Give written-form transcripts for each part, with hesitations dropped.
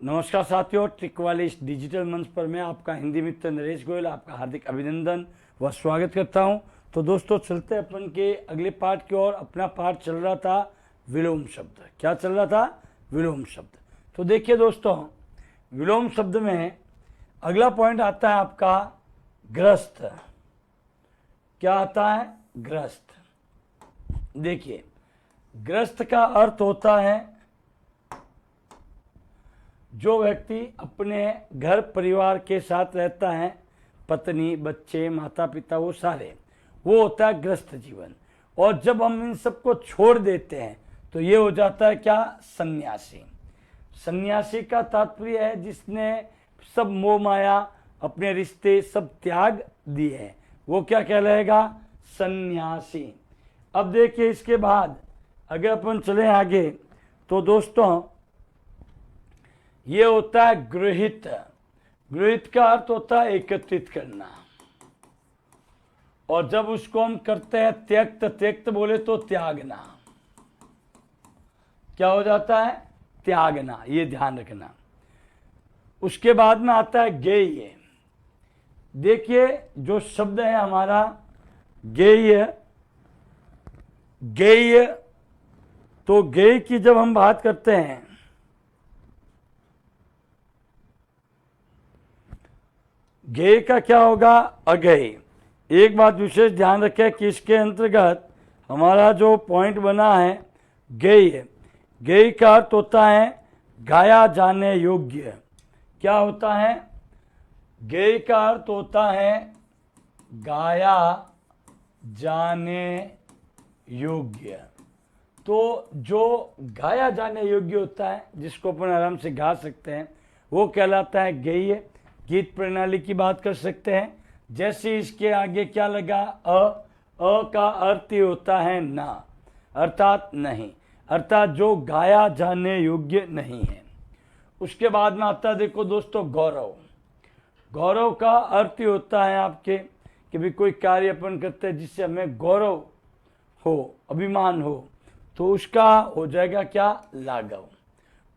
नमस्कार साथियों, ट्रिक वाले इस डिजिटल मंच पर मैं आपका हिंदी मित्र नरेश गोयल आपका हार्दिक अभिनंदन व स्वागत करता हूं। तो दोस्तों, चलते अपन के अगले पार्ट की ओर। अपना पार्ट चल रहा था विलोम शब्द। क्या चल रहा था? विलोम शब्द। तो देखिए दोस्तों, विलोम शब्द में अगला पॉइंट आता है आपका ग्रस्त। क्या आता है? ग्रस्त। देखिए, ग्रस्त का अर्थ होता है जो व्यक्ति अपने घर परिवार के साथ रहता है, पत्नी, बच्चे, माता पिता, वो सारे, वो होता है ग्रस्त जीवन। और जब हम इन सबको छोड़ देते हैं तो ये हो जाता है क्या? सन्यासी। सन्यासी का तात्पर्य है जिसने सब मोह माया, अपने रिश्ते सब त्याग दिए हैं, वो क्या कहलाएगा? सन्यासी। अब देखिए, इसके बाद अगर अपन चले आगे तो दोस्तों, ये होता है गृहीत। गृहीत का अर्थ होता है एकत्रित करना। और जब उसको हम करते हैं त्यक्त, त्यक्त बोले तो त्यागना। क्या हो जाता है? त्यागना। ये ध्यान रखना। उसके बाद में आता है गेय। देखिए, जो शब्द है हमारा गेय, गेय, तो गेय की जब हम बात करते हैं, गेय का क्या होगा? अगेय। एक बात विशेष ध्यान रखें कि इसके अंतर्गत हमारा जो पॉइंट बना है गेय, गेय का अर्थ होता है गाया जाने योग्य। क्या होता है? गेय का अर्थ होता है गाया जाने योग्य। तो जो गाया जाने योग्य होता है, जिसको अपन आराम से गा सकते हैं, वो कहलाता है गेय। गीत प्रणाली की बात कर सकते हैं। जैसे इसके आगे क्या लगा? अ का अर्थ ही होता है ना, अर्थात नहीं, अर्थात जो गाया जाने योग्य नहीं है। उसके बाद में आता है, देखो दोस्तों, गौरव। गौरव का अर्थ ही होता है आपके कि भी कोई कार्य अपन करते हैं जिससे हमें गौरव हो, अभिमान हो, तो उसका हो जाएगा क्या? लाघव।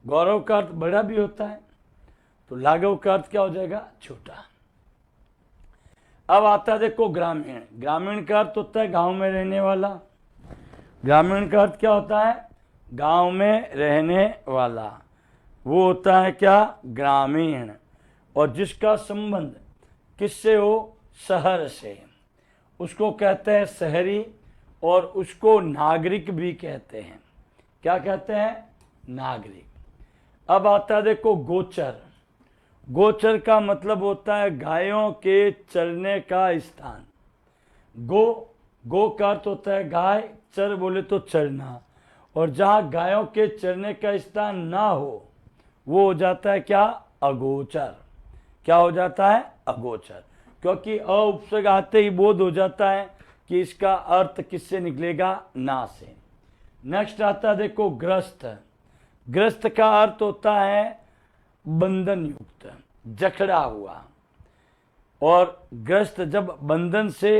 गौरव का अर्थ बड़ा भी होता है, तो लाघव का अर्थ क्या हो जाएगा? छोटा। अब आता है देखो ग्रामीण। ग्रामीण का अर्थ होता है गांव में रहने वाला। ग्रामीण का अर्थ क्या होता है? गांव में रहने वाला। वो होता है क्या? ग्रामीण। और जिसका संबंध किससे हो? शहर से, उसको कहते हैं शहरी। और उसको नागरिक भी कहते हैं। क्या कहते हैं? नागरिक। अब आता है देखो गोचर। गोचर का मतलब होता है गायों के चरने का स्थान। गो का अर्थ होता है गाय, चर बोले तो चरना। और जहाँ गायों के चरने का स्थान ना हो, वो हो जाता है क्या? अगोचर। क्या हो जाता है? अगोचर। क्योंकि अ उपसर्ग आते ही बोध हो जाता है कि इसका अर्थ किससे निकलेगा? ना से। नेक्स्ट आता है देखो ग्रस्त। ग्रस्त का अर्थ होता है बंधन युक्त, जकड़ा हुआ। और ग्रस्त जब बंधन से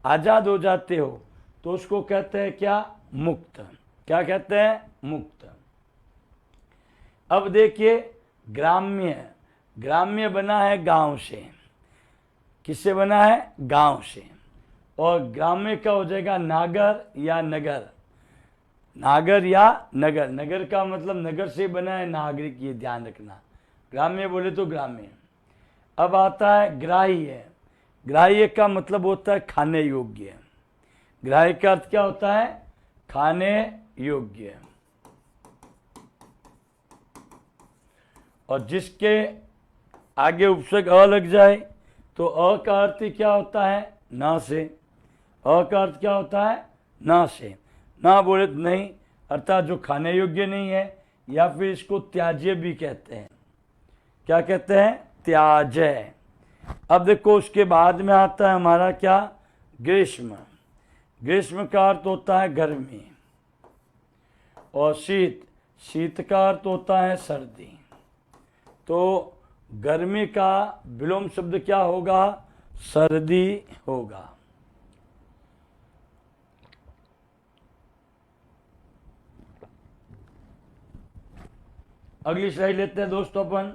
आजाद हो जाते हो तो उसको कहते हैं क्या? मुक्त। क्या कहते हैं? मुक्त। अब देखिए ग्राम्य। ग्राम्य बना है गांव से। किससे बना है? गांव से। और ग्राम्य का हो जाएगा नागर या नगर। नागर या नगर। नगर का मतलब नगर से बना है नागरिक, ये ध्यान रखना। ग्राम्य बोले तो ग्राम्य। अब आता है ग्राह्य। ग्राह्य का मतलब होता है खाने योग्य। ग्राह्य का अर्थ क्या होता है? खाने योग्य। और जिसके आगे उपसर्ग अ लग जाए तो अ का अर्थ ही क्या होता है? ना से। अ का अर्थ क्या होता है? ना से। ना बोले तो नहीं, अर्थात जो खाने योग्य नहीं है, या फिर इसको त्याज्य भी कहते हैं। क्या कहते हैं? त्याज्य। अब देखो उसके बाद में आता है हमारा क्या? ग्रीष्म। ग्रीष्म का अर्थ होता है गर्मी। और शीत, शीत का अर्थ होता है सर्दी। तो गर्मी का विलोम शब्द क्या होगा? सर्दी होगा। अगली स्लाइड लेते हैं दोस्तों अपन,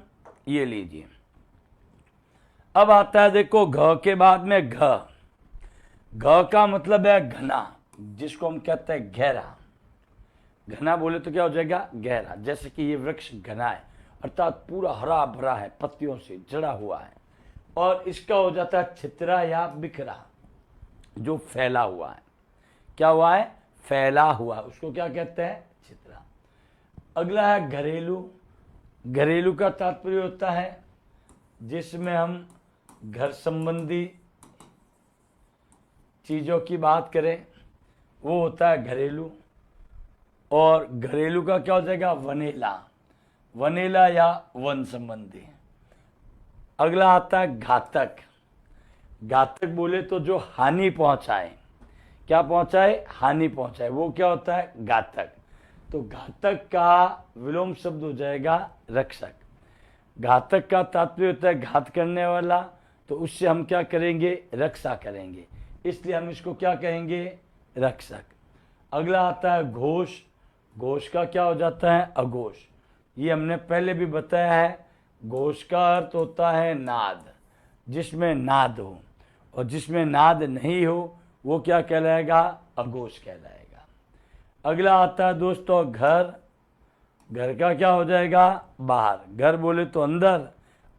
ये लीजिए। अब आता है देखो घ के बाद में घ। घ का मतलब है घना, जिसको हम कहते हैं गहरा। घना बोले तो क्या हो जाएगा, गहरा। जैसे कि ये वृक्ष घना है, अर्थात पूरा हरा भरा है, पत्तियों से जड़ा हुआ है। और इसका हो जाता है छितरा या बिखरा, जो फैला हुआ है। क्या हुआ है, फैला हुआ, उसको क्या कहते हैं, छितरा। अगला है घरेलू। घरेलू का तात्पर्य होता है जिसमें हम घर संबंधी चीजों की बात करें, वो होता है घरेलू। और घरेलू का क्या हो जाएगा, वनेला। वनेला या वन संबंधी। अगला आता है घातक। घातक बोले तो जो हानि पहुंचाए, क्या पहुंचाए, हानि पहुंचाए, वो क्या होता है, घातक। तो घातक का विलोम शब्द हो जाएगा रक्षक। घातक का तात्पर्य होता है घात करने वाला, तो उससे हम क्या करेंगे, रक्षा करेंगे, इसलिए हम इसको क्या कहेंगे, रक्षक। अगला आता है घोष। घोष का क्या हो जाता है, अघोष। ये हमने पहले भी बताया है, घोष का अर्थ होता है नाद, जिसमें नाद हो, और जिसमें नाद नहीं हो वो क्या कहलाएगा, अघोष कहलाएगा। अगला आता है दोस्तों घर। घर का क्या हो जाएगा, बाहर। घर बोले तो अंदर,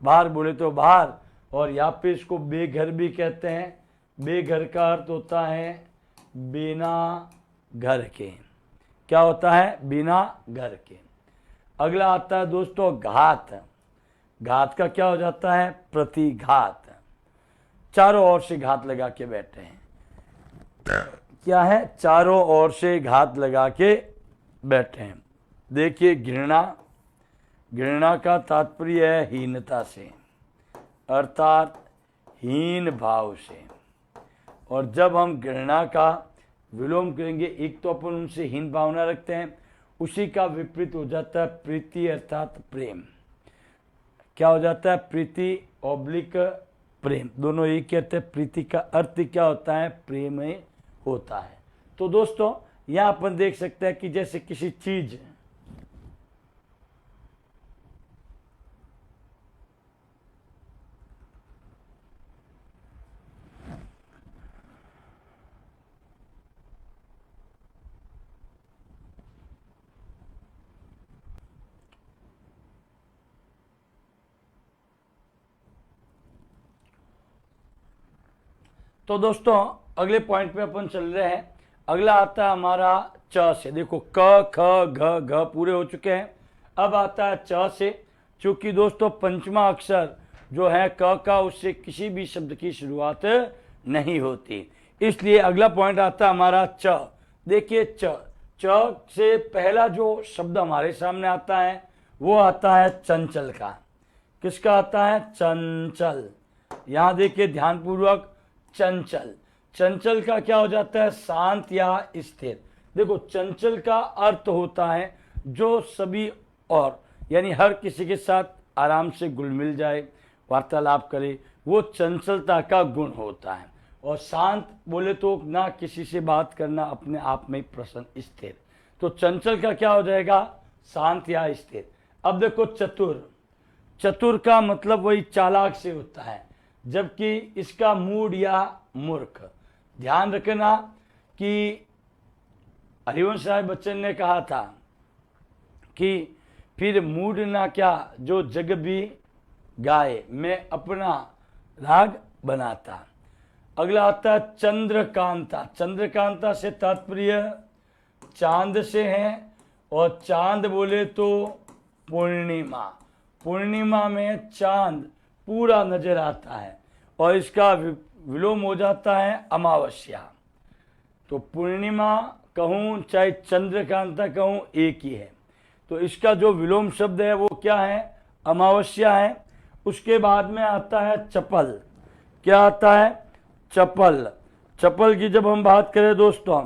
बाहर बोले तो बाहर। और यहाँ पे इसको बेघर भी कहते हैं। बेघर का अर्थ होता है बिना घर के। क्या होता है, बिना घर के। अगला आता है दोस्तों घात। घात का क्या हो जाता है, प्रतिघात। चारों ओर से घात लगा के बैठे हैं, क्या है, चारों ओर से घात लगा के बैठे हैं। देखिए घृणा। घृणा का तात्पर्य है हीनता से, अर्थात हीन भाव से। और जब हम घृणा का विलोम करेंगे, एक तो अपन उनसे हीन भावना रखते हैं, उसी का विपरीत हो जाता है प्रीति अर्थात प्रेम। क्या हो जाता है, प्रीति ऑब्लिक प्रेम, दोनों एक कहते हैं। प्रीति का अर्थ क्या होता है, प्रेम होता है। तो दोस्तों यहाँ अपन देख सकते हैं कि जैसे किसी चीज, तो दोस्तों अगले पॉइंट पे अपन चल रहे हैं। अगला आता है हमारा च से। देखो क ख घ घ पूरे हो चुके हैं, अब आता है च से। चूंकि दोस्तों पंचमा अक्षर जो है क का, उससे किसी भी शब्द की शुरुआत नहीं होती, इसलिए अगला पॉइंट आता है हमारा च। देखिए च, च से पहला जो शब्द हमारे सामने आता है वो आता है चंचल का। किसका आता है, चंचल। यहां देखिए ध्यानपूर्वक, चंचल। चंचल का क्या हो जाता है, शांत या स्थिर। देखो चंचल का अर्थ होता है जो सभी और यानी हर किसी के साथ आराम से घुल मिल जाए, वार्तालाप करे, वो चंचलता का गुण होता है। और शांत बोले तो ना किसी से बात करना, अपने आप में प्रसन्न, स्थिर। तो चंचल का क्या हो जाएगा, शांत या स्थिर। अब देखो चतुर। चतुर का मतलब वही चालाक से होता है, जबकि इसका मूड या मूर्ख। ध्यान रखना कि हरिवंश राय बच्चन ने कहा था कि फिर मूड ना क्या जो जग भी गाए, मैं अपना राग बनाता। अगला आता है चंद्रकांता। चंद्रकांता से तात्पर्य चांद से है, और चांद बोले तो पूर्णिमा। पूर्णिमा में चांद पूरा नजर आता है, और इसका विलोम हो जाता है अमावस्या। तो पूर्णिमा कहूँ चाहे चंद्रकांता कहूँ एक ही है। तो इसका जो विलोम शब्द है वो क्या है, अमावस्या है। उसके बाद में आता है चपल। क्या आता है, चपल। चपल की जब हम बात करें दोस्तों,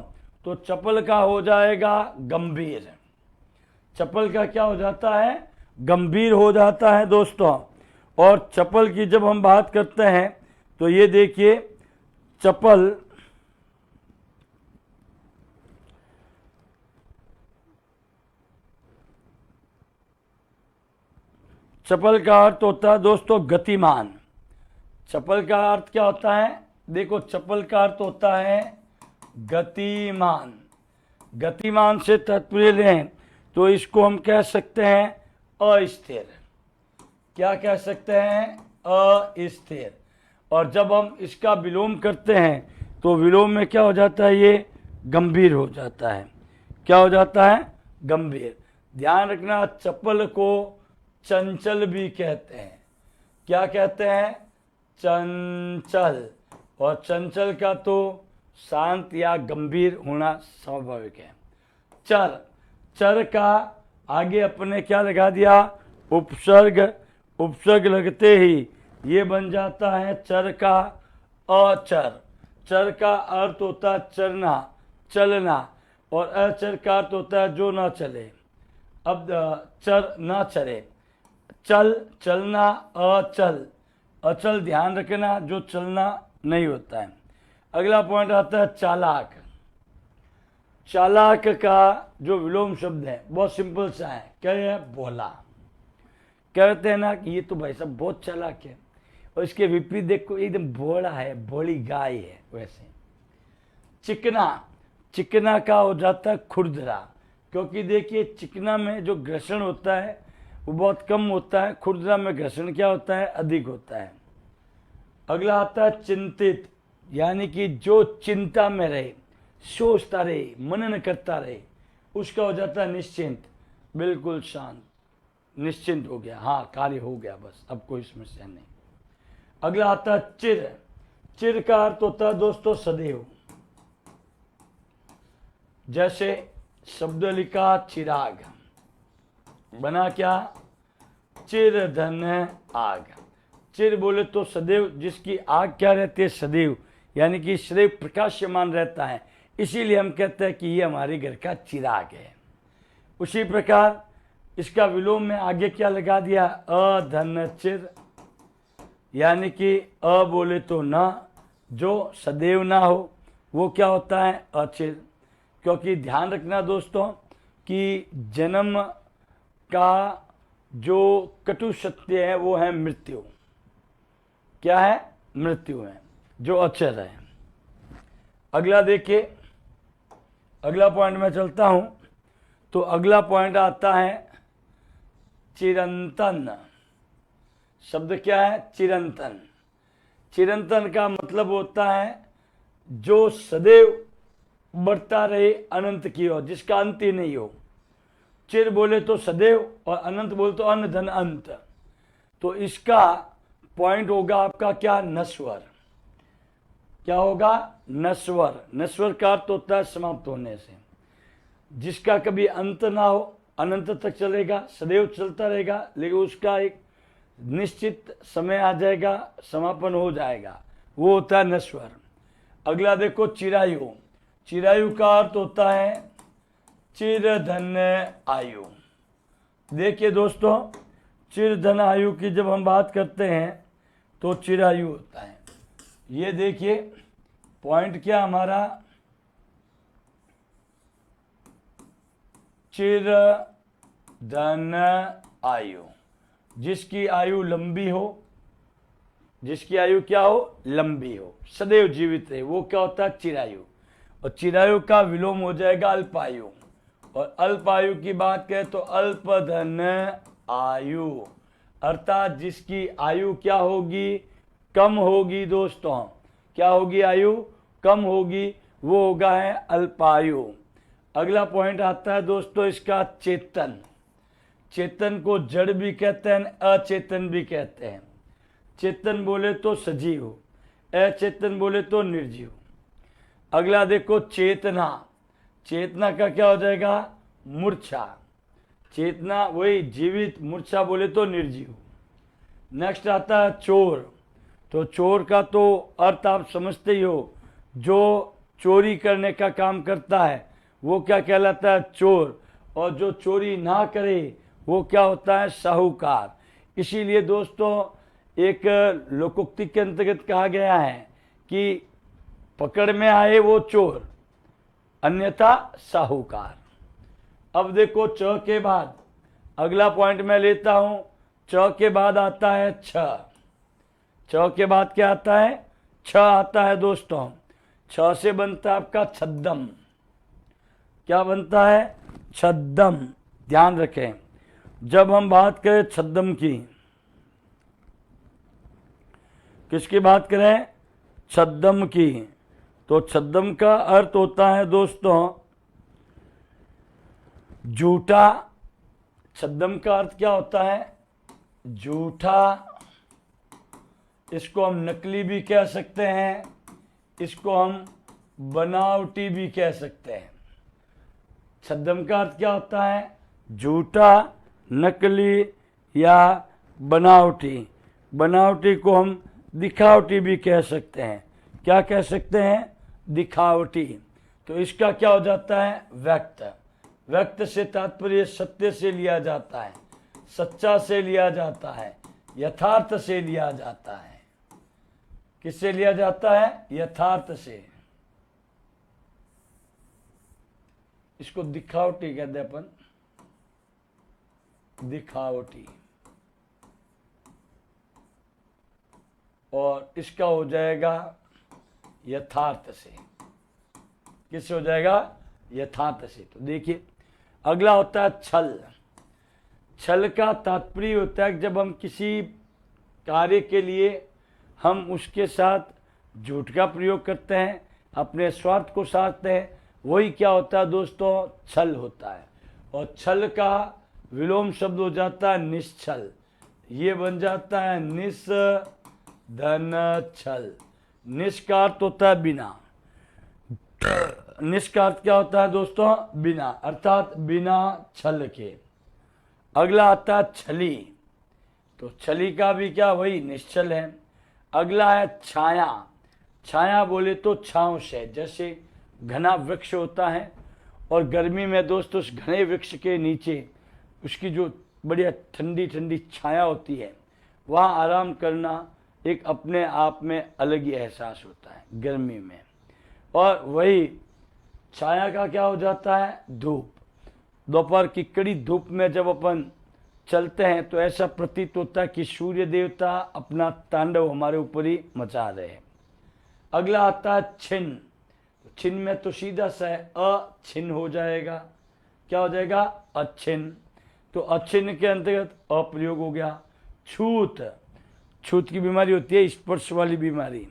तो चपल का हो जाएगा गंभीर। चपल का क्या हो जाता है, गंभीर हो जाता है दोस्तों। और चपल की जब हम बात करते हैं तो ये देखिए चपल चपल का अर्थ होता है दोस्तों गतिमान। चपल का अर्थ क्या होता है? देखो, चपल का अर्थ होता है गतिमान। गतिमान से तात्पर्य लें तो इसको हम कह सकते हैं अस्थिर। क्या कह सकते हैं? अस्थिर। और जब हम इसका विलोम करते हैं तो विलोम में क्या हो जाता है? ये गंभीर हो जाता है। क्या हो जाता है? गंभीर। ध्यान रखना, चपल को चंचल भी कहते हैं। क्या कहते हैं? चंचल। और चंचल का तो शांत या गंभीर होना स्वाभाविक है। चर, चर का आगे अपने क्या लगा दिया? उपसर्ग। उपसर्ग लगते ही ये बन जाता है चर का अचर। चर का अर्थ होता है चरना, चलना, और अचर का अर्थ होता है जो ना चले। अब चर ना चले, चल, चलना, अचल। अचल ध्यान रखना, जो चलना नहीं होता है। अगला पॉइंट आता है चालाक। चालाक का जो विलोम शब्द है बहुत सिंपल सा है। क्या है? भोला। कहते हैं ना कि ये तो भाई साहब बहुत चालाक है, और इसके विपरीत देखो एकदम भोला है, भोली गाय है। वैसे चिकना, चिकना का हो जाता है खुरदरा, क्योंकि देखिए चिकना में जो घर्षण होता है वो बहुत कम होता है, खुरदरा में घर्षण क्या होता है? अधिक होता है। अगला आता है चिंतित, यानी कि जो चिंता में रहे, सोचता रहे, मनन करता रहे, उसका हो जाता है निश्चिंत। बिल्कुल शांत, निश्चिंत हो गया, हाँ कार्य हो गया, बस अब कोई समस्या नहीं। अगला आता है चिर। चिर का अर्थ होता है दोस्तों सदैव। जैसे शब्द लिखा चिराग, बना क्या? चिर धन आग। चिर बोले तो सदैव, जिसकी आग क्या रहती है? सदैव, यानी कि सदैव प्रकाशमान रहता है, इसीलिए हम कहते हैं कि ये हमारे घर का चिराग है। उसी प्रकार इसका विलोम में आगे क्या लगा दिया? अधन चिर, यानी कि अ बोले तो न, जो सदैव ना हो वो क्या होता है? अचिर। क्योंकि ध्यान रखना दोस्तों कि जन्म का जो कटु सत्य है वो है मृत्यु। क्या है? मृत्यु है, जो अचर है। अगला देखिए, अगला पॉइंट में चलता हूं, तो अगला पॉइंट आता है चिरंतन। शब्द क्या है? चिरंतन। चिरंतन का मतलब होता है जो सदैव बढ़ता रहे अनंत की ओर, जिसका अंत ही नहीं हो। चिर बोले तो सदैव, और अनंत बोले तो अन्न धन अंत। तो इसका पॉइंट होगा आपका क्या? नश्वर। क्या होगा? नश्वर। नश्वर का अर्थ होता है समाप्त होने से, जिसका कभी अंत ना हो, अनंत तक चलेगा, सदैव चलता रहेगा, लेकिन उसका एक निश्चित समय आ जाएगा, समापन हो जाएगा, वो होता है नश्वर। अगला देखो चिरायु। चिरायु का अर्थ होता है चिरधन आयु। देखिए दोस्तों, चिरधन आयु की जब हम बात करते हैं तो चिरायु होता है। ये देखिए पॉइंट क्या हमारा? चिरधन आयु, जिसकी आयु लंबी हो, जिसकी आयु क्या हो? लंबी हो, सदैव जीवित रहे, वो क्या होता है? चिरायु। और चिरायु का विलोम हो जाएगा अल्पायु। और अल्पायु की बात करें तो अल्पधन आयु, अर्थात जिसकी आयु क्या होगी? कम होगी दोस्तों। क्या होगी? आयु कम होगी, वो होगा है अल्पायु। अगला पॉइंट आता है दोस्तों इसका चेतन। चेतन को जड़ भी कहते हैं, अचेतन भी कहते हैं। चेतन बोले तो सजीव, अचेतन बोले तो निर्जीव। अगला देखो चेतना। चेतना का क्या हो जाएगा? मूर्छा। चेतना वही जीवित, मूर्छा बोले तो निर्जीव। नेक्स्ट आता है चोर। तो चोर का तो अर्थ आप समझते ही हो, जो चोरी करने का काम करता है वो क्या कहलाता है? चोर। और जो चोरी ना करे वो क्या होता है? साहूकार। इसीलिए दोस्तों एक लोकोक्ति के अंतर्गत कहा गया है कि पकड़ में आए वो चोर, अन्यथा साहूकार। अब देखो च के बाद अगला पॉइंट मैं लेता हूं च के बाद आता है छ, च के बाद क्या आता है, छ आता है दोस्तों। छ से बनता है आपका छद्दम। क्या बनता है, छद्दम। ध्यान रखें, जब हम बात करें छद्दम की, किसकी बात करें, छद्दम की, तो छद्दम का अर्थ होता है दोस्तों झूठा। छद्दम का अर्थ क्या होता है, झूठा। इसको हम नकली भी कह सकते हैं, इसको हम बनावटी भी कह सकते हैं। छद्दम का अर्थ क्या होता है, झूठा, नकली या बनावटी। बनावटी को हम दिखावटी भी कह सकते हैं। क्या कह सकते हैं, दिखावटी। तो इसका क्या हो जाता है, व्यक्त। व्यक्त से तात्पर्य सत्य से लिया जाता है, सच्चा से लिया जाता है, यथार्थ से लिया जाता है। किससे लिया जाता है, यथार्थ से। इसको दिखावटी कहते हैं अपन, दिखावटी। और इसका हो जाएगा यथार्थ से। किससे हो जाएगा, यथार्थ से। तो देखिए अगला होता है छल। छल का तात्पर्य होता है कि जब हम किसी कार्य के लिए हम उसके साथ झूठ का प्रयोग करते हैं, अपने स्वार्थ को साधते हैं, वही क्या होता है दोस्तों, छल होता है। और छल का विलोम शब्द हो जाता है निश्छल। ये बन जाता है निस धन छल। निष्का अर्थ होता है बिना। निष्का अर्थ क्या होता है दोस्तों, बिना, अर्थात बिना छल के। अगला आता है छली। तो छली का भी क्या, वही निश्चल है। अगला है छाया। छाया बोले तो छांव से, जैसे घना वृक्ष होता है और गर्मी में दोस्तों उस घने वृक्ष के नीचे उसकी जो बढ़िया ठंडी ठंडी छाया होती है, वहाँ आराम करना एक अपने आप में अलग ही एहसास होता है गर्मी में। और वही छाया का क्या हो जाता है, धूप। दोपहर की कड़ी धूप में जब अपन चलते हैं तो ऐसा प्रतीत होता है कि सूर्य देवता अपना तांडव हमारे ऊपर ही मचा रहे हैं। अगला आता है छिन्न। छिन्न में तो सीधा सा है, अछिन्न हो जाएगा। क्या हो जाएगा, अच्छिन्न। तो अच्छिन्न के अंतर्गत अप्रयोग हो गया। छूत। छूत की बीमारी होती है स्पर्श वाली बीमारी,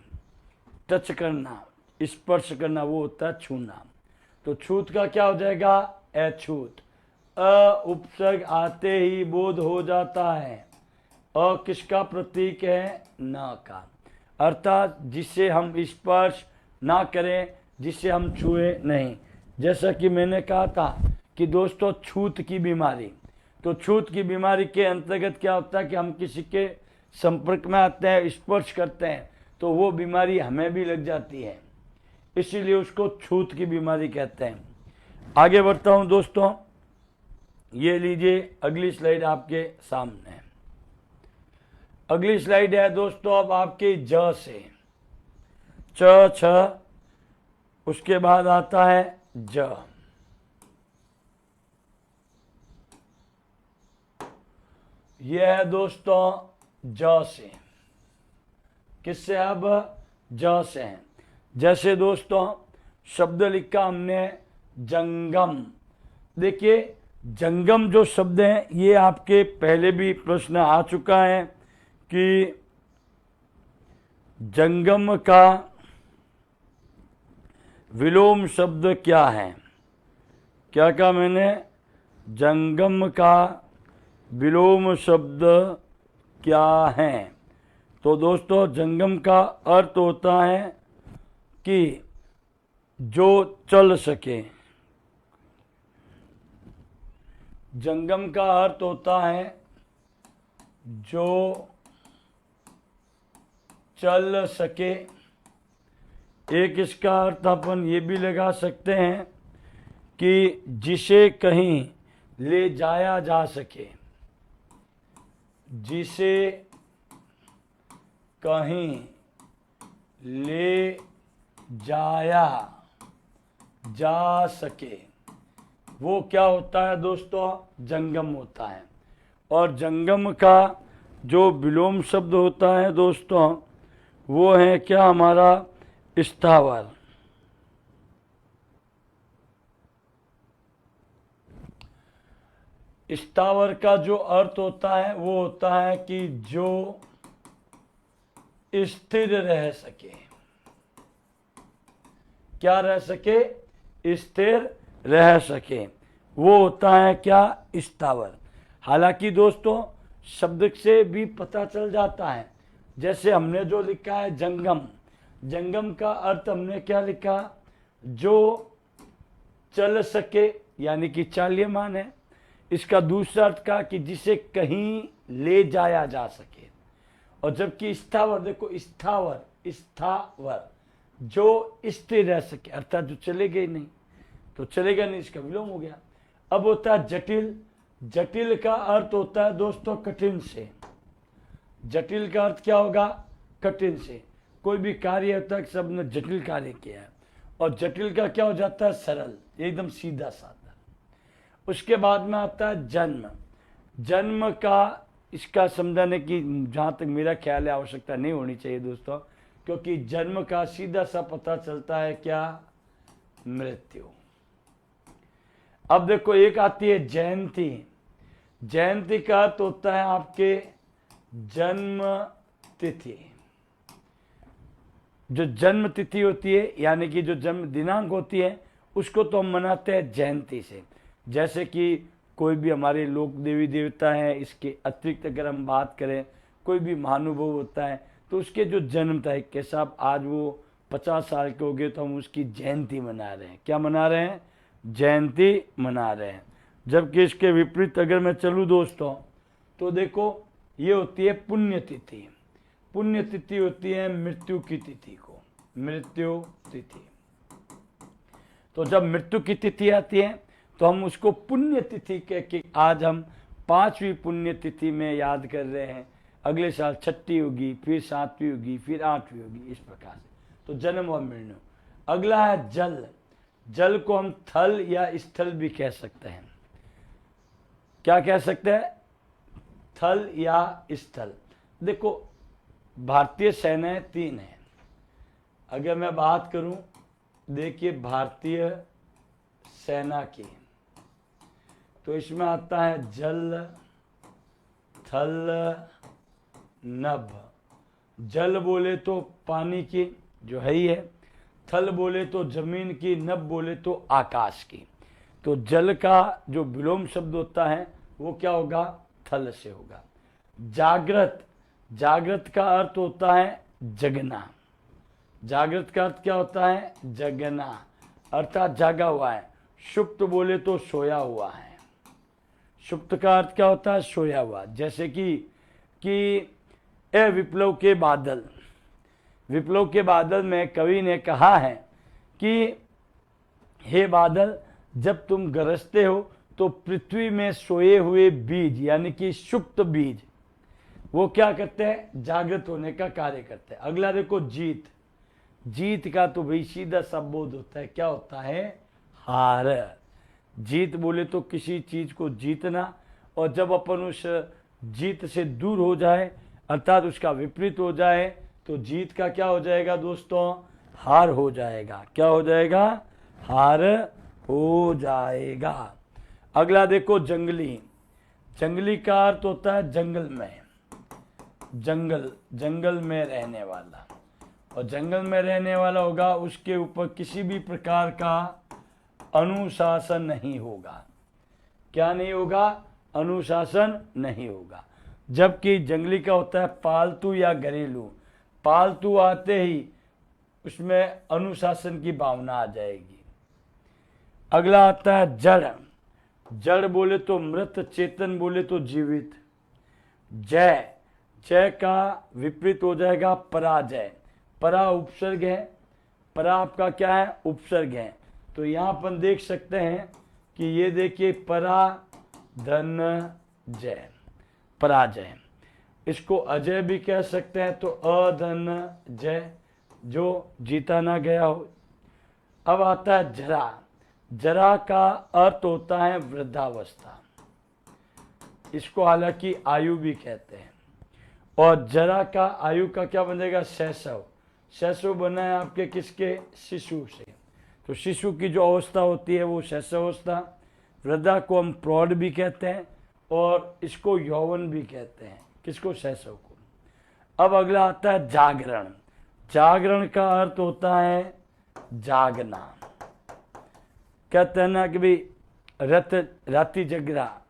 टच करना, स्पर्श करना, वो होता है छूना। तो छूत का क्या हो जाएगा, अछूत। अ उपसर्ग आते ही बोध हो जाता है। अ किसका प्रतीक है, न का। अर्थात जिसे हम स्पर्श ना करें, जिसे हम छुए नहीं। जैसा कि मैंने कहा था कि दोस्तों छूत की बीमारी, तो छूत की बीमारी के अंतर्गत क्या होता है कि हम किसी के संपर्क में आते हैं, स्पर्श करते हैं, तो वो बीमारी हमें भी लग जाती है, इसीलिए उसको छूत की बीमारी कहते हैं। आगे बढ़ता हूं दोस्तों, ये लीजिए अगली स्लाइड आपके सामने है। अगली स्लाइड है दोस्तों अब आपके ज से, च छ, उसके बाद आता है ज। यह है दोस्तों ज से। किससे, अब ज से हैं। जैसे दोस्तों शब्द लिखा हमने जंगम। देखिए जंगम जो शब्द है ये आपके पहले भी प्रश्न आ चुका है कि जंगम का विलोम शब्द क्या है। क्या कहा मैंने, जंगम का विलोम शब्द क्या है। तो दोस्तों जंगम का अर्थ होता है कि जो चल सके। जंगम का अर्थ होता है जो चल सके। एक इसका अर्थ अपन ये भी लगा सकते हैं कि जिसे कहीं ले जाया जा सके, जिसे कहीं ले जाया जा सके, वो क्या होता है दोस्तों, जंगम होता है। और जंगम का जो विलोम शब्द होता है दोस्तों, वो है क्या हमारा स्थावर। स्थावर का जो अर्थ होता है वो होता है कि जो स्थिर रह सके। क्या रह सके? स्थिर रह सके, वो होता है क्या? स्थावर। हालांकि दोस्तों शब्द से भी पता चल जाता है, जैसे हमने जो लिखा है जंगम, जंगम का अर्थ हमने क्या लिखा? जो चल सके, यानी कि चाल्यमान है। इसका दूसरा अर्थ का कि जिसे कहीं ले जाया जा सके। और जबकि स्थावर, देखो स्थावर, स्थावर जो स्थिर रह सके, अर्थात जो चलेगा ही नहीं, तो चलेगा नहीं, इसका विलोम हो गया। अब होता है जटिल। जटिल का अर्थ होता है दोस्तों कठिन से। जटिल का अर्थ क्या होगा? कठिन से। कोई भी कार्य होता है सबने जटिल कार्य किया है, और जटिल का क्या हो जाता है? सरल, एकदम सीधा साधा। उसके बाद में आता है जन्म। जन्म का इसका समझाने की जहाँ तक मेरा ख्याल है आवश्यकता नहीं होनी चाहिए दोस्तों, क्योंकि जन्म का सीधा सा पता चलता है क्या? मृत्यु। अब देखो एक आती है जयंती। जयंती का अर्थ होता है आपके जन्म तिथि। जो जन्म तिथि होती है, यानी कि जो जन्म दिनांक होती है, उसको तो हम मनाते हैं जयंती से। जैसे कि कोई भी हमारे लोक देवी देवता हैं, इसके अतिरिक्त अगर हम बात करें, कोई भी महानुभव होता है तो उसके जो जन्म तारीख के साथ आज वो 50 साल के हो गए तो हम उसकी जयंती मना रहे हैं। क्या मना रहे हैं? जयंती मना रहे हैं। जबकि इसके विपरीत अगर मैं चलूँ दोस्तों, तो देखो ये होती है पुण्यतिथि। पुण्यतिथि होती है मृत्यु की तिथि को, मृत्यु तिथि। तो जब मृत्यु की तिथि आती है तो हम उसको पुण्यतिथि कह के, आज हम 5वीं पुण्यतिथि में याद कर रहे हैं, अगले साल 6ठी होगी, फिर 7वीं होगी, फिर 8वीं होगी, इस प्रकार से। तो जन्म और मृत्यु। अगला है जल। जल को हम थल या स्थल भी कह सकते हैं। क्या कह सकते हैं? थल या स्थल। देखो भारतीय सेनाएं 3 हैं। अगर मैं बात करूं, देखिए भारतीय सेना की, तो इसमें आता है जल, थल, नभ। जल बोले तो पानी की जो है ही है, थल बोले तो जमीन की, नभ बोले तो आकाश की। तो जल का जो विलोम शब्द होता है वो क्या होगा? थल से होगा। जागृत। जागृत का अर्थ होता है जगना। जागृत का अर्थ क्या होता है? जगना, अर्थात जागा हुआ है। सुप्त बोले तो सोया हुआ है। सुप्त का अर्थ क्या होता है? सोया हुआ। जैसे कि ए विप्लव के बादल। विप्लव के बादल में कवि ने कहा है कि हे बादल, जब तुम गरजते हो तो पृथ्वी में सोए हुए बीज, यानी कि सुप्त बीज, वो क्या करते हैं? जागृत होने का कार्य करते हैं। अगला देखो जीत। जीत का तो भाई सीधा सा बोध होता है, क्या होता है? हार। जीत बोले तो किसी चीज को जीतना, और जब अपन उस जीत से दूर हो जाए, अर्थात उसका विपरीत हो जाए, तो जीत का क्या हो जाएगा दोस्तों? हार हो जाएगा। क्या हो जाएगा? हार हो जाएगा। अगला देखो जंगली। जंगली का अर्थ होता है जंगल में। जंगल, जंगल में रहने वाला। और जंगल में रहने वाला होगा, उसके ऊपर किसी भी प्रकार का अनुशासन नहीं होगा। क्या नहीं होगा? अनुशासन नहीं होगा। जबकि जंगली का होता है पालतू या घरेलू। पालतू आते ही उसमें अनुशासन की भावना आ जाएगी। अगला आता है जड़। जड़ बोले तो मृत, चेतन बोले तो जीवित। जय। जय का विपरीत हो जाएगा पराजय। परा उपसर्ग है, परा आपका क्या है? उपसर्ग है। तो यहाँ अपन देख सकते हैं कि ये देखिए परा धन जय, पराजय। इसको अजय भी कह सकते हैं, तो अधन जय, जो जीता ना गया हो। अब आता है जरा। जरा का अर्थ होता है वृद्धावस्था। इसको हालांकि आयु भी कहते हैं। और जरा का आयु का क्या बनेगा, शैशव। शैशव बना है आपके किसके, शिशु से। तो शिशु की जो अवस्था होती है वो शैशव अवस्था। वृद्धा को हम प्रौढ़ भी कहते हैं और इसको यौवन भी कहते हैं, किसको, शैशव को। अब अगला आता है जागरण। जागरण का अर्थ होता है जागना। कहते हैं ना कि भाई रत राति जगरा,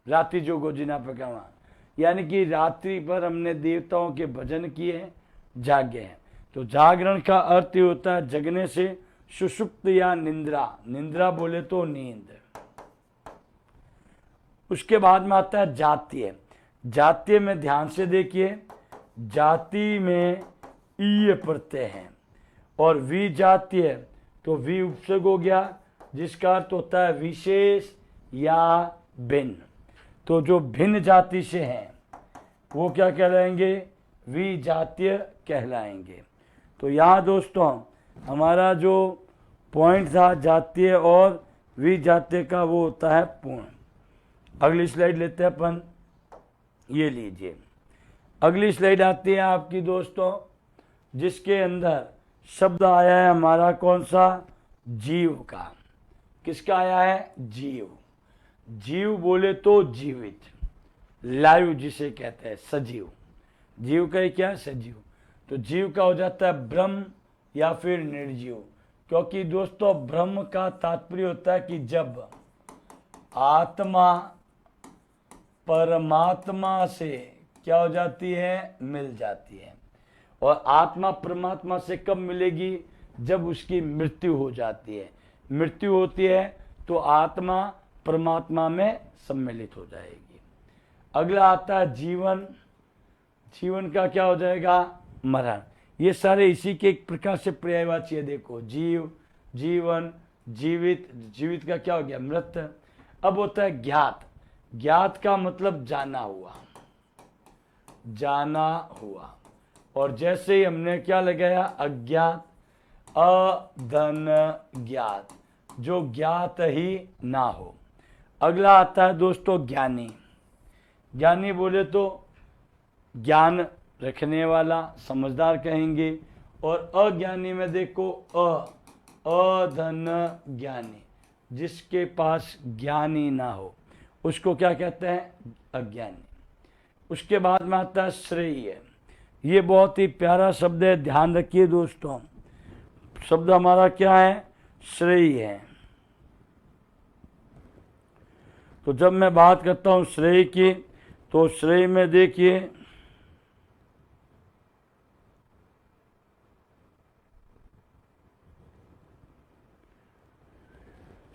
राति जोगो जिना पकावा, यानी कि रात्रि पर हमने देवताओं के भजन किए, जागे हैं। तो जागरण का अर्थ होता है जगने से, सुषुप्त या निंद्रा। निंद्रा बोले तो नींद। उसके बाद में आता है जातीय। जातीय में ध्यान से देखिए, जाति में ईय प्रत्यय हैं और विजातीय तो वी उपसर्ग हो गया, जिसका अर्थ होता है विशेष या भिन्न। तो जो भिन्न जाति से हैं वो क्या कहलाएंगे, विजातीय कहलाएंगे। तो यहाँ दोस्तों हमारा जो पॉइंट था जातीय और विजातीय का वो होता है पूर्ण। अगली स्लाइड लेते हैं अपन, ये लीजिए। अगली स्लाइड आती है आपकी दोस्तों, जिसके अंदर शब्द आया है हमारा कौन सा, जीव का। किसका आया है, जीव। जीव बोले तो जीवित, लाइव जिसे कहते हैं, सजीव। जीव का क्या है, सजीव। तो जीव का हो जाता है ब्रह्म या फिर निर्जीव। क्योंकि दोस्तों ब्रह्म का तात्पर्य होता है कि जब आत्मा परमात्मा से क्या हो जाती है, मिल जाती है। और आत्मा परमात्मा से कब मिलेगी, जब उसकी मृत्यु हो जाती है। मृत्यु होती है तो आत्मा परमात्मा में सम्मिलित हो जाएगी। अगला आता है जीवन। जीवन का क्या हो जाएगा, मरण। ये सारे इसी के एक प्रकार से पर्यायवाची है। देखो, जीव, जीवन, जीवित। जीवित का क्या हो गया, मृत। अब होता है ज्ञात। ज्ञात का मतलब जाना हुआ, जाना हुआ। और जैसे ही हमने क्या लगाया, अज्ञात, अधन ज्ञात, जो ज्ञात ही ना हो। अगला आता है दोस्तों ज्ञानी। ज्ञानी बोले तो ज्ञान रखने वाला, समझदार कहेंगे। और अज्ञानी में देखो अधन ज्ञानी, जिसके पास ज्ञान ही ना हो उसको क्या कहते हैं, अज्ञानी। उसके बाद में आता है श्रेय। ये बहुत ही प्यारा शब्द है, ध्यान रखिए दोस्तों। शब्द हमारा क्या है, श्रेय है। तो जब मैं बात करता हूं श्रेय की, तो श्रेय में देखिए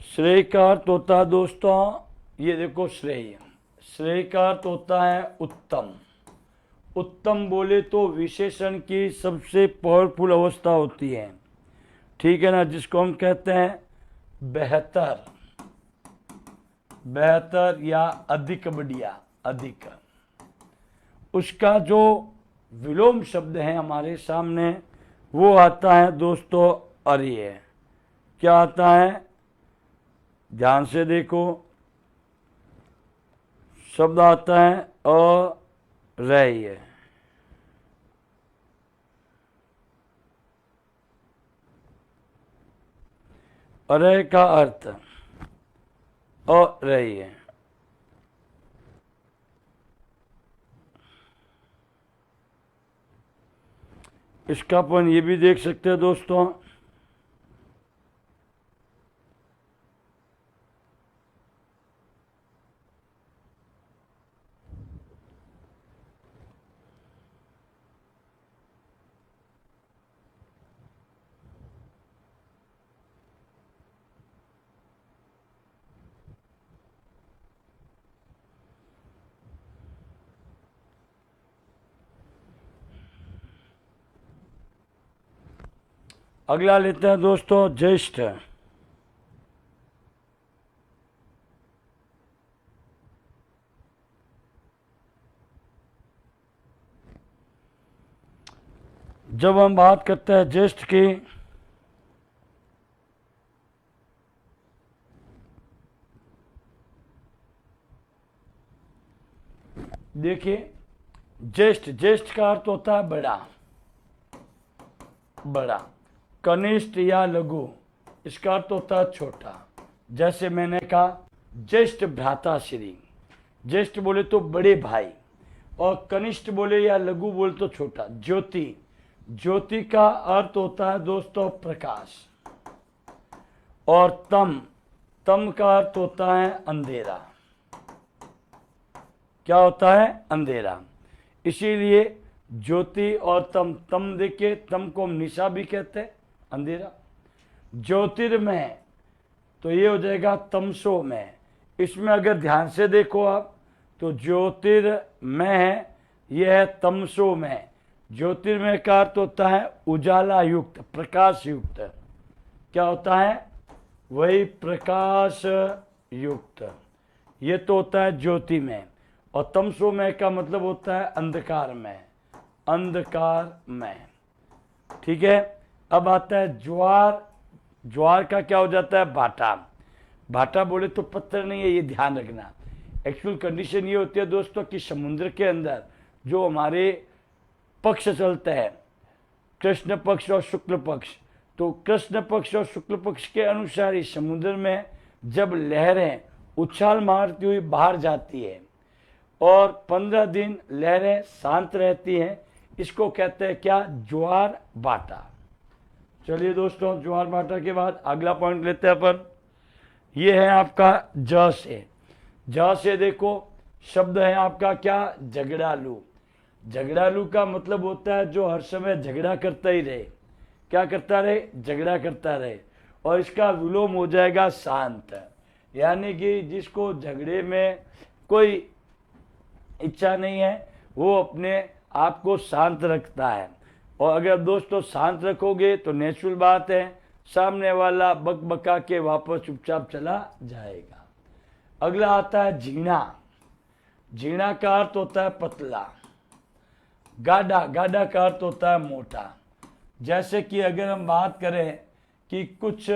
श्रेय का अर्थ होता है दोस्तों, ये देखो श्रेय। श्रेय का अर्थ होता है उत्तम। उत्तम बोले तो विशेषण की सबसे पावरफुल अवस्था होती है, ठीक है ना, जिसको हम कहते हैं बेहतर, बेहतर या अधिक बढ़िया, अधिक। उसका जो विलोम शब्द है हमारे सामने वो आता है दोस्तों अर्य। क्या आता है, ध्यान से देखो, शब्द आता है अरय। अरय का अर्थ अरय। इसका अपन ये भी देख सकते हैं दोस्तों, अगला लेते हैं दोस्तों ज्येष्ठ। जब हम बात करते हैं ज्येष्ठ की, देखिए ज्येष्ठ, ज्येष्ठ का अर्थ होता है बड़ा, बड़ा। कनिष्ठ या लघु, इसका अर्थ होता है छोटा। जैसे मैंने कहा ज्येष्ठ भ्राताश्री, ज्येष्ठ बोले तो बड़े भाई, और कनिष्ठ बोले या लघु बोले तो छोटा। ज्योति, ज्योति का अर्थ होता है दोस्तों प्रकाश। और तम, तम का अर्थ होता है अंधेरा। क्या होता है? अंधेरा। इसीलिए ज्योति और तम, तम देखिए, तम को हम निशा भी कहते हैं, अंधेरा। ज्योतिर्मय, तो ये हो जाएगा तमसो में। इसमें अगर ध्यान से देखो आप तो ज्योतिर्मय है, यह है तमसो में। ज्योतिर्मय का अर्थ होता है उजाला युक्त, प्रकाश युक्त। क्या होता है? वही प्रकाश युक्त। ये तो होता है ज्योति में। और तमसोमय का मतलब होता है अंधकार में, अंधकार में। ठीक है। अब आता है ज्वार। ज्वार का क्या हो जाता है? भाटा। भाटा बोले तो पत्थर नहीं है, ये ध्यान रखना। एक्चुअल कंडीशन ये होती है दोस्तों कि समुद्र के अंदर जो हमारे पक्ष चलते हैं, कृष्ण पक्ष और शुक्ल पक्ष, तो कृष्ण पक्ष और शुक्ल पक्ष के अनुसार ही समुद्र में जब लहरें उछाल मारती हुई बाहर जाती है और 15 दिन लहरें शांत रहती हैं, इसको कहते हैं क्या? ज्वार भाटा। चलिए दोस्तों, ज्वार भाटा के बाद अगला पॉइंट लेते हैं अपन। ये है आपका ज से। ज से देखो शब्द है आपका क्या? झगड़ालू। झगड़ालू का मतलब होता है जो हर समय झगड़ा करता ही रहे। क्या करता रहे? झगड़ा करता रहे। और इसका विलोम हो जाएगा शांत, यानी कि जिसको झगड़े में कोई इच्छा नहीं है, वो अपने आप को शांत रखता है। और अगर दोस्तों शांत रखोगे तो नेचुरल बात है, सामने वाला बकबका के वापस चुपचाप चला जाएगा। अगला आता है झीणा। झीणा का अर्थ होता है पतला। गाढ़ा, गाढ़ा का अर्थ होता है मोटा। जैसे कि अगर हम बात करें कि कुछ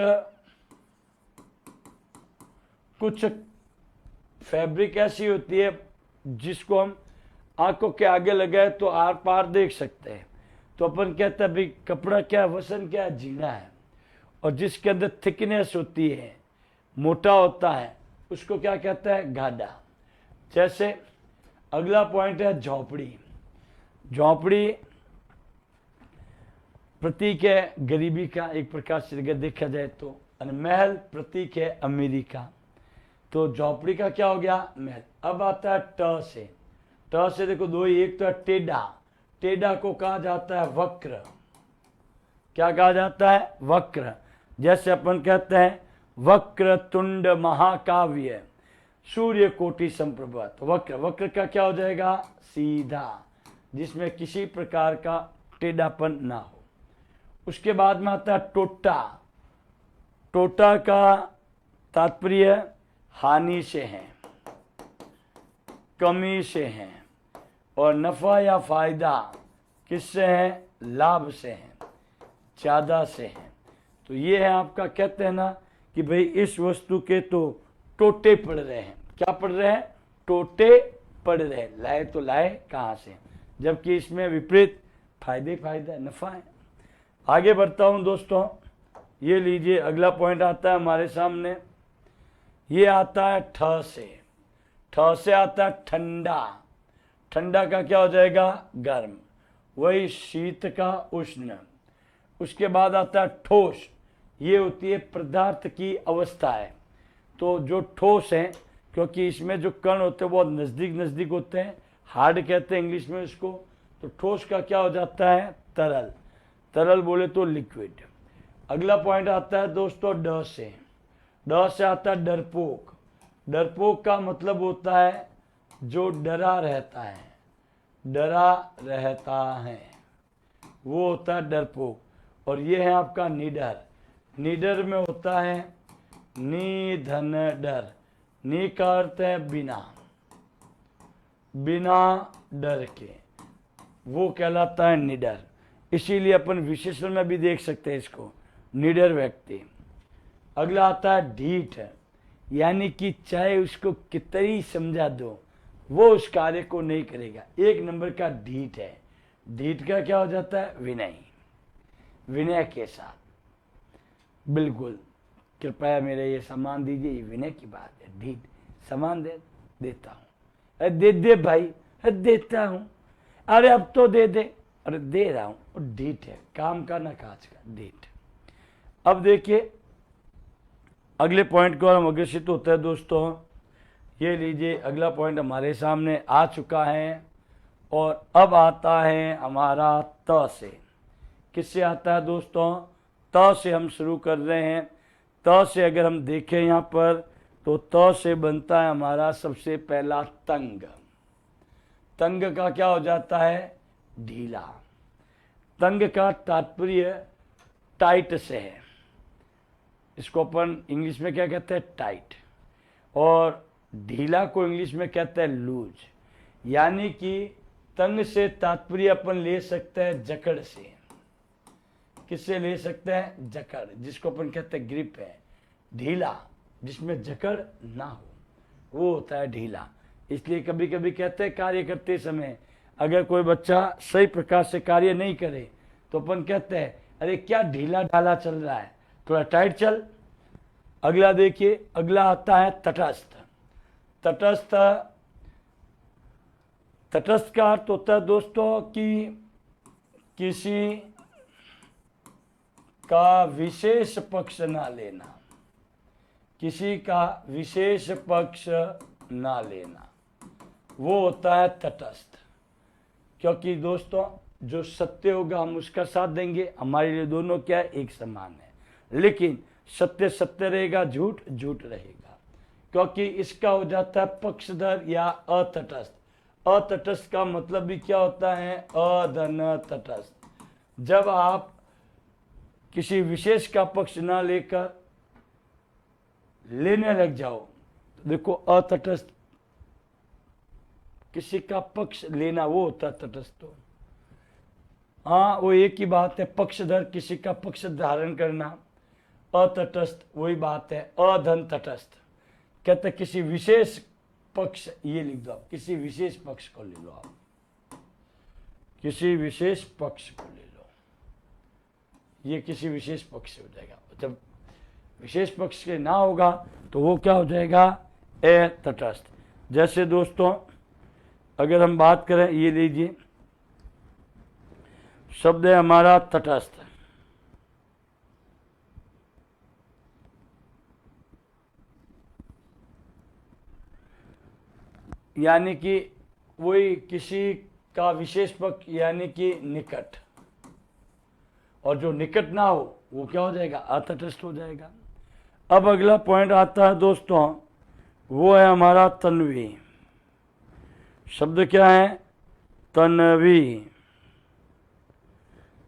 फैब्रिक ऐसी होती है जिसको हम आंखों के आगे लगाए तो आर पार देख सकते हैं, तो अपन कहते हैं भाई कपड़ा क्या, वसन क्या, झीणा है। और जिसके अंदर थिकनेस होती है, मोटा होता है, उसको क्या कहता है? गाढ़ा। जैसे अगला पॉइंट है झोपड़ी। झोपड़ी प्रतीक है गरीबी का, एक प्रकार से अगर देखा जाए तो। और महल प्रतीक है अमीरी का। तो झोपड़ी का क्या हो गया? महल। अब आता है ट से। ट से देखो दो ही, एक तो है टेढ़ा। टेढ़ा को कहा जाता है वक्र। क्या कहा जाता है? वक्र। जैसे अपन कहते हैं वक्र तुंड महाकाव्य सूर्य कोटि संप्रभा। वक्र, वक्र का क्या हो जाएगा? सीधा, जिसमें किसी प्रकार का टेढ़ापन ना हो। उसके बाद में आता है टोटा। टोटा का तात्पर्य हानि से है, कमी से है। और नफा या फायदा किससे है? लाभ से है, ज्यादा से है। तो ये है आपका, कहते हैं ना कि भाई इस वस्तु के तो टोटे पड़ रहे हैं। क्या पड़ रहे हैं? टोटे पड़ रहे हैं। लाए तो लाए कहाँ से, जबकि इसमें विपरीत फायदे फायदा, नफा है। आगे बढ़ता हूं दोस्तों, ये लीजिए अगला पॉइंट आता है हमारे सामने। ये आता है ठ से। ठ से आता है ठंडा। ठंडा का क्या हो जाएगा? गर्म। वही शीत का उष्ण। उसके बाद आता है ठोस। ये होती है पदार्थ की अवस्था है। तो जो ठोस है, क्योंकि इसमें जो कण होते हैं वो नज़दीक नज़दीक होते हैं, हार्ड कहते हैं इंग्लिश में इसको। तो ठोस का क्या हो जाता है? तरल। तरल बोले तो लिक्विड। अगला पॉइंट आता है दोस्तों ड से। ड से आता है डरपोक। डरपोक का मतलब होता है जो डरा रहता है, डरा रहता है, वो होता है डरपोक। और ये है आपका निडर। निडर में होता है निधन डर। नि का अर्थ है बिना, बिना डर के, वो कहलाता है निडर। इसीलिए अपन विशेषण में भी देख सकते हैं इसको, निडर व्यक्ति। अगला आता है ढीठ, यानी कि चाहे उसको कितनी समझा दो वो उस कार्य को नहीं करेगा। एक नंबर का ढीठ है। ढीठ का क्या हो जाता है? विनय। विनय के साथ बिल्कुल कृपया मेरे ये सामान दीजिए, ये विनय की बात है। ढीठ, सामान देता हूँ, अरे दे दे भाई, अरे देता हूँ, अरे अब तो दे दे, अरे दे रहा हूँ। और ढीठ है, काम का ना काज का, ढीठ। अब देखिए अगले पॉइंट को हम अग्रसित होते हैं दोस्तों। ये लीजिए अगला पॉइंट हमारे सामने आ चुका है और अब आता है हमारा त से। किससे आता है दोस्तों? त से हम शुरू कर रहे हैं। त से अगर हम देखें यहाँ पर तो त से बनता है हमारा सबसे पहला तंग। तंग का क्या हो जाता है? ढीला। तंग का तात्पर्य टाइट से है। इसको अपन इंग्लिश में क्या कहते हैं? टाइट। और ढीला को इंग्लिश में कहते हैं लूज। यानी कि तंग से तात्पर्य अपन ले सकते हैं जकड़ से। किससे ले सकते हैं? जकड़, जिसको अपन कहते हैं ग्रिप है। ढीला जिसमें जकड़ ना हो, वो होता है ढीला। इसलिए कभी कभी कहते हैं कार्य करते समय अगर कोई बच्चा सही प्रकार से कार्य नहीं करे तो अपन कहते हैं अरे क्या ढीला ढाला चल रहा है, थोड़ा टाइट चल। अगला देखिए, अगला आता है तटस्थ। तटस्थ, तटस्थ का अर्थ होता है दोस्तों कि किसी का विशेष पक्ष ना लेना। किसी का विशेष पक्ष ना लेना, वो होता है तटस्थ। क्योंकि दोस्तों जो सत्य होगा हम उसका साथ देंगे, हमारे लिए दोनों क्या है? एक समान है। लेकिन सत्य सत्य रहेगा, झूठ झूठ रहेगा। क्योंकि इसका हो जाता है पक्षधर या अतटस्थ। अतटस्थ का मतलब भी क्या होता है? अधन तटस्थ। जब आप किसी विशेष का पक्ष ना लेकर लेने लग जाओ तो देखो अतटस्थ, किसी का पक्ष लेना वो होता है तटस्थ। हाँ वो एक ही बात है। पक्षधर किसी का पक्ष धारण करना, अतटस्थ वही बात है। अधन तटस्थ कहते किसी विशेष पक्ष, ये लिख दो आप, किसी विशेष पक्ष को ले लो आप, किसी विशेष पक्ष को ले लो, ये किसी विशेष पक्ष से हो जाएगा। जब विशेष पक्ष के ना होगा तो वो क्या हो जाएगा? तटस्थ। जैसे दोस्तों अगर हम बात करें, ये लीजिए शब्द है हमारा तटस्थ। यानी कि वही किसी का विशेष पक्ष, यानी कि निकट। और जो निकट ना हो वो क्या हो जाएगा? अतटस्थ हो जाएगा। अब अगला पॉइंट आता है दोस्तों, वो है हमारा तन्वी। शब्द क्या है? तन्वी।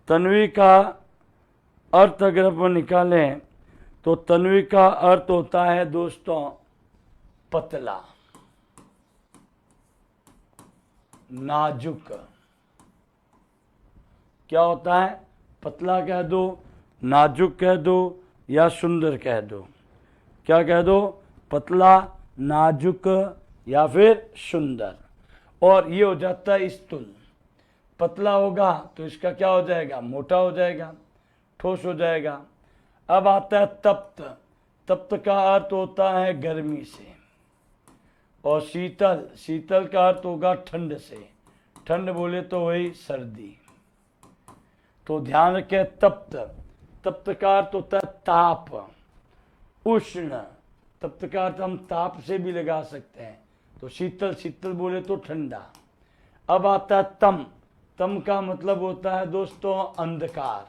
तन्वी का अर्थ अगर अपन निकालें तो तन्वी का अर्थ होता है दोस्तों पतला, नाजुक। क्या होता है? पतला कह दो, नाजुक कह दो या सुंदर कह दो। क्या कह दो? पतला, नाजुक या फिर सुंदर। और ये हो जाता है स्थूल। पतला होगा तो इसका क्या हो जाएगा? मोटा हो जाएगा, ठोस हो जाएगा। अब आता है तप्त। तप्त का अर्थ होता है गर्मी से। और शीतल, शीतल का अर्थ होगा ठंड से। ठंड बोले तो वही सर्दी। तो ध्यान रखें, तप्त, तप्त का अर्थ होता है ताप, उष्ण। तप्त का अर्थ हम ताप से भी लगा सकते हैं। तो शीतल, शीतल बोले तो ठंडा। अब आता है तम। तम का मतलब होता है दोस्तों अंधकार।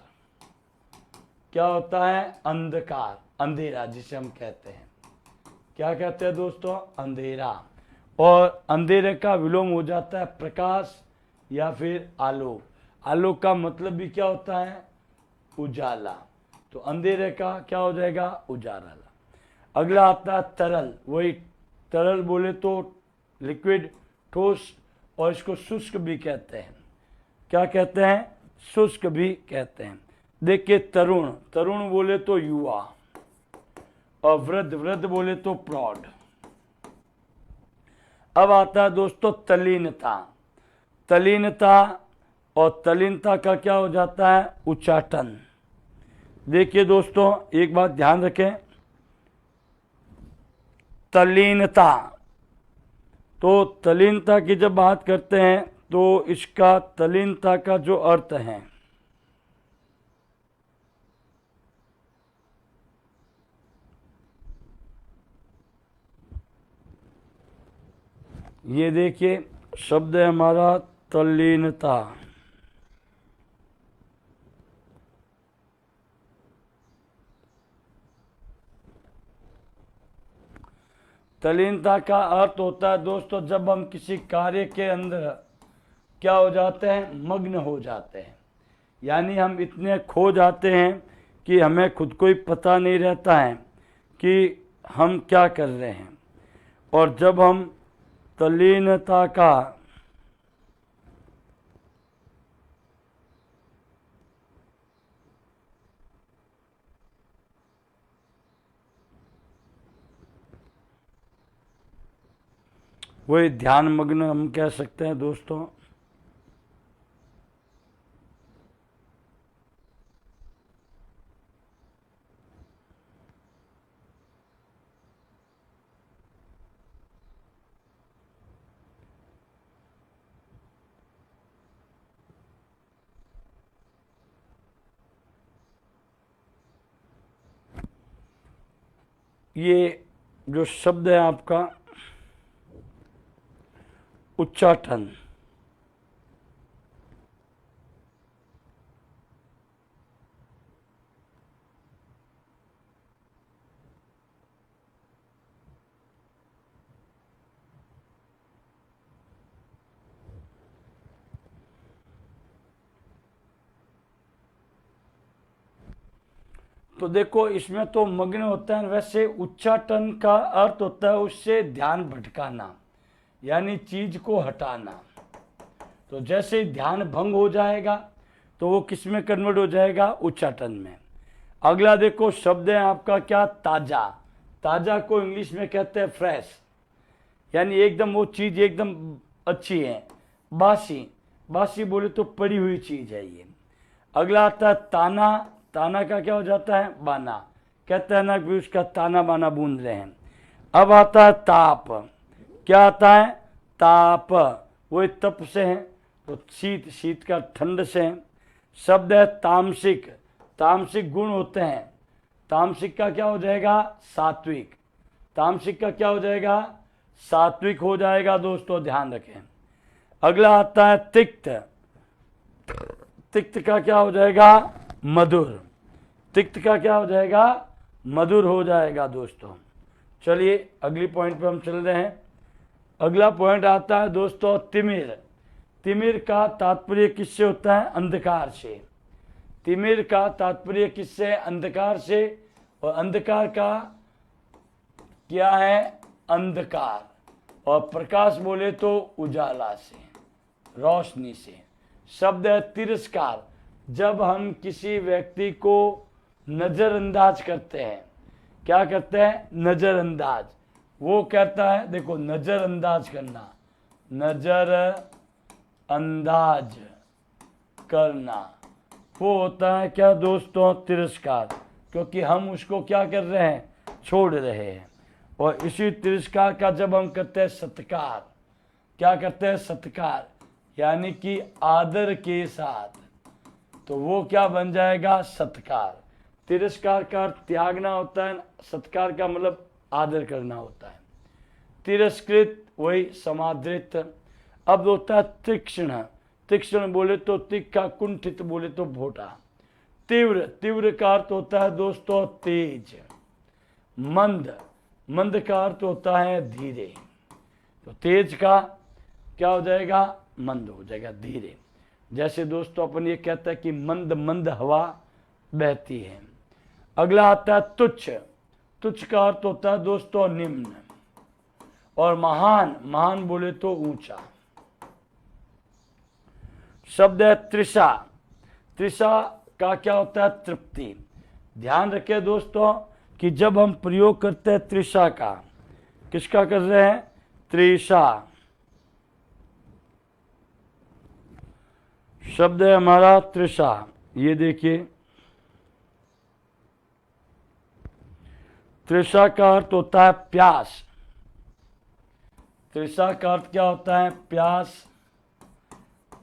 क्या होता है? अंधकार, अंधेरा जिसे हम कहते हैं। क्या कहते हैं दोस्तों? अंधेरा। और अंधेरे का विलोम हो जाता है प्रकाश या फिर आलोक। आलोक का मतलब भी क्या होता है? उजाला। तो अंधेरे का क्या हो जाएगा? उजाला। अगला आता है तरल। वही तरल बोले तो लिक्विड, ठोस। और इसको शुष्क भी कहते हैं। क्या कहते हैं? शुष्क भी कहते हैं। देखिए तरुण, तरुण बोले तो युवा। और वृद्ध, वृद्ध बोले तो प्रौढ़। अब आता है दोस्तों तल्लीनता। तल्लीनता और तल्लीनता का क्या हो जाता है? उच्चाटन। देखिए दोस्तों, एक बात ध्यान रखें, तल्लीनता, तो तल्लीनता की जब बात करते हैं तो इसका तल्लीनता का जो अर्थ है, ये देखिए शब्द है हमारा तल्लीनता। तल्लीनता का अर्थ होता है दोस्तों, जब हम किसी कार्य के अंदर क्या हो जाते हैं? मग्न हो जाते हैं। यानी हम इतने खो जाते हैं कि हमें खुद को ही पता नहीं रहता है कि हम क्या कर रहे हैं। और जब हम तल्लीनता का वही ध्यान मग्न हम कह सकते हैं दोस्तों। ये जो शब्द है आपका उच्चाटन, तो देखो इसमें तो मग्न होता है। वैसे उच्चाटन का अर्थ होता है उससे ध्यान भटकाना, यानी चीज को हटाना। तो जैसे ही ध्यान भंग हो जाएगा तो वो किस में कन्वर्ट हो जाएगा? उच्चाटन में। अगला देखो शब्द है आपका क्या? ताजा। ताजा को इंग्लिश में कहते हैं फ्रेश, यानी एकदम वो चीज एकदम अच्छी है। बासी, बासी बोले तो पड़ी हुई चीज है ये। अगला आता है ताना। ताना का क्या हो जाता है? बाना। कहते हैं ना कि उसका ताना बाना बूंद रहे हैं। अब आता है ताप। क्या आता है? ताप, वो तप से है, तो शीत, शीत का ठंड से है। शब्द है तामसिक। तामसिक गुण होते हैं। तामसिक का क्या हो जाएगा? सात्विक। तामसिक का क्या हो जाएगा? सात्विक हो जाएगा दोस्तों, ध्यान रखें। अगला आता है तिक्त। तिक्त का क्या हो जाएगा? मधुर। तिक्त का क्या हो जाएगा? मधुर हो जाएगा दोस्तों। चलिए अगली पॉइंट पे हम चल रहे हैं। अगला पॉइंट आता है दोस्तों तिमिर। तिमिर का तात्पर्य किससे होता है? अंधकार से। तिमिर का तात्पर्य किससे? अंधकार से। और अंधकार का क्या है? अंधकार। और प्रकाश बोले तो उजाला से, रोशनी से। शब्द है तिरस्कार। जब हम किसी व्यक्ति को नजरअंदाज करते हैं, क्या करते हैं? नजरअंदाज। वो कहता है, देखो नजरअंदाज करना, नजरअंदाज करना, वो होता है क्या दोस्तों? तिरस्कार। क्योंकि हम उसको क्या कर रहे हैं? छोड़ रहे हैं। और इसी तिरस्कार का जब हम करते हैं सत्कार, क्या करते हैं? सत्कार, यानी कि आदर के साथ, तो वो क्या बन जाएगा? सत्कार। तिरस्कार का अर्थ त्यागना होता है, सत्कार का मतलब आदर करना होता है। तिरस्कृत वही समादृत। अब होता है तीक्ष्ण। तीक्ष्ण बोले तो तीखा, कुंठित बोले तो भोटा। तीव्र, तीव्र का अर्थ होता है दोस्तों तेज। मंद, मंद का अर्थ होता है धीरे। तो तेज का क्या हो जाएगा? मंद हो जाएगा, धीरे। जैसे दोस्तों अपन ये कहते हैं कि मंद मंद हवा बहती है। अगला आता है तुच्छ। तुच्छ का अर्थ होता है दोस्तों निम्न। और महान, महान बोले तो ऊंचा। शब्द है तृषा। तृषा का क्या होता है? तृप्ति। ध्यान रखें दोस्तों कि जब हम प्रयोग करते हैं तृषा का, किसका कर रहे हैं? तृषा शब्द है हमारा तृषा। ये देखिए, तृषा का अर्थ होता है प्यास। तृषा का अर्थ क्या होता है? प्यास।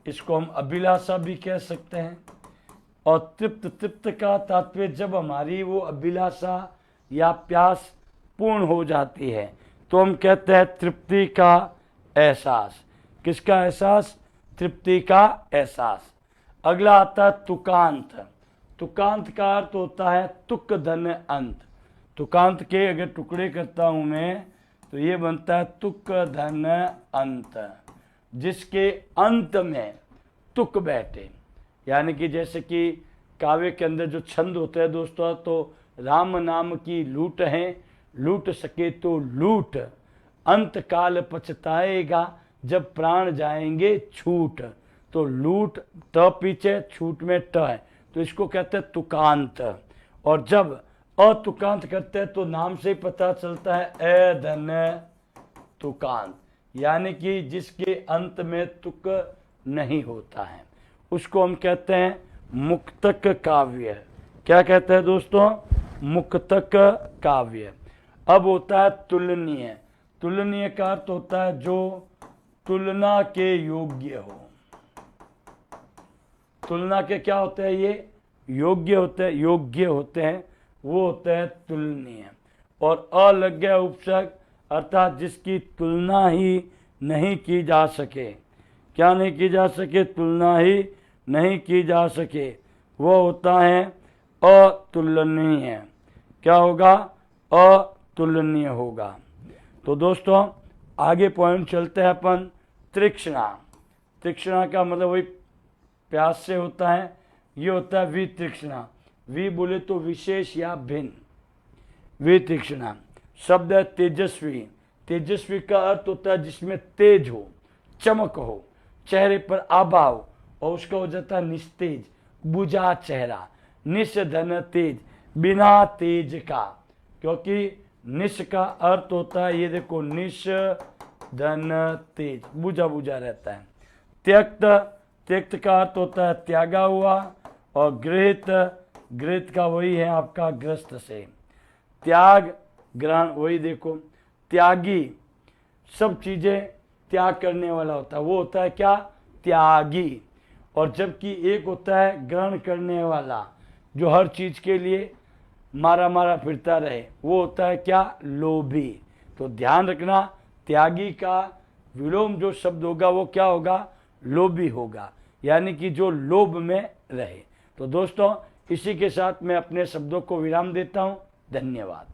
इसको हम अभिलाषा भी कह सकते हैं। और तृप्त, तृप्त का तात्पर्य जब हमारी वो अभिलाषा या प्यास पूर्ण हो जाती है तो हम कहते हैं तृप्ति का एहसास। किसका एहसास? तृप्ति का एहसास। अगला आता है तुकांत। तुकांत का अर्थ होता है तुक धन अंत। तुकांत के अगर टुकड़े करता हूं मैं तो ये बनता है तुक धन अंत, जिसके अंत में तुक बैठे। यानी कि जैसे कि काव्य के अंदर जो छंद होते हैं दोस्तों, तो राम नाम की लूट है, लूट सके तो लूट, अंत काल पछताएगा जब प्राण जाएंगे छूट। तो लूट त पीछे, छूट में ट है, तो इसको कहते हैं तुकांत। और जब अतुकांत करते हैं तो नाम से ही पता चलता है अधन तुकांत, यानी कि जिसके अंत में तुक नहीं होता है उसको हम कहते हैं मुक्तक काव्य। क्या कहते हैं दोस्तों? मुक्तक काव्य। अब होता है तुलनीय। तुलनीय का अर्थ होता है जो तुलना के योग्य हो। तुलना के क्या होते हैं? ये योग्य होते हैं, योग्य होते हैं, वो होते हैं तुलनीय। और अ लग गया उपसर्ग, अर्थात जिसकी तुलना ही नहीं की जा सके। क्या नहीं की जा सके? तुलना ही नहीं की जा सके, वो होता है अतुलनीय। क्या होगा? अतुलनीय होगा। तो दोस्तों आगे पॉइंट चलते हैं अपन। तृष्णा। तृष्णा का मतलब वही प्यास से होता है। ये होता है वितृष्णा। वि बोले तो विशेष या भिन्न। वितृष्णा शब्द है तेजस्वी। तेजस्वी का अर्थ होता है जिसमें तेज हो, चमक हो, चेहरे पर आभा हो, और उसका हो जाता है निस्तेज, बुझा चेहरा। निस धन तेज, बिना तेज का, क्योंकि निस का अर्थ होता है, ये देखो, निस धन तेज, बुझा बुझा रहता है। त्यक्त, त्यक्त का अर्थ होता है त्यागा हुआ। और गृहित, गृहित का वही है आपका ग्रस्त से। त्याग, ग्रहण, वही देखो, त्यागी, सब चीजें त्याग करने वाला होता है, वो होता है क्या? त्यागी। और जबकि एक होता है ग्रहण करने वाला, जो हर चीज के लिए मारा मारा फिरता रहे, वो होता है क्या? लोभी। तो ध्यान रखना, त्यागी का विलोम जो शब्द होगा वो क्या होगा? लोभी होगा, यानी कि जो लोभ में रहे। तो दोस्तों इसी के साथ मैं अपने शब्दों को विराम देता हूं। धन्यवाद।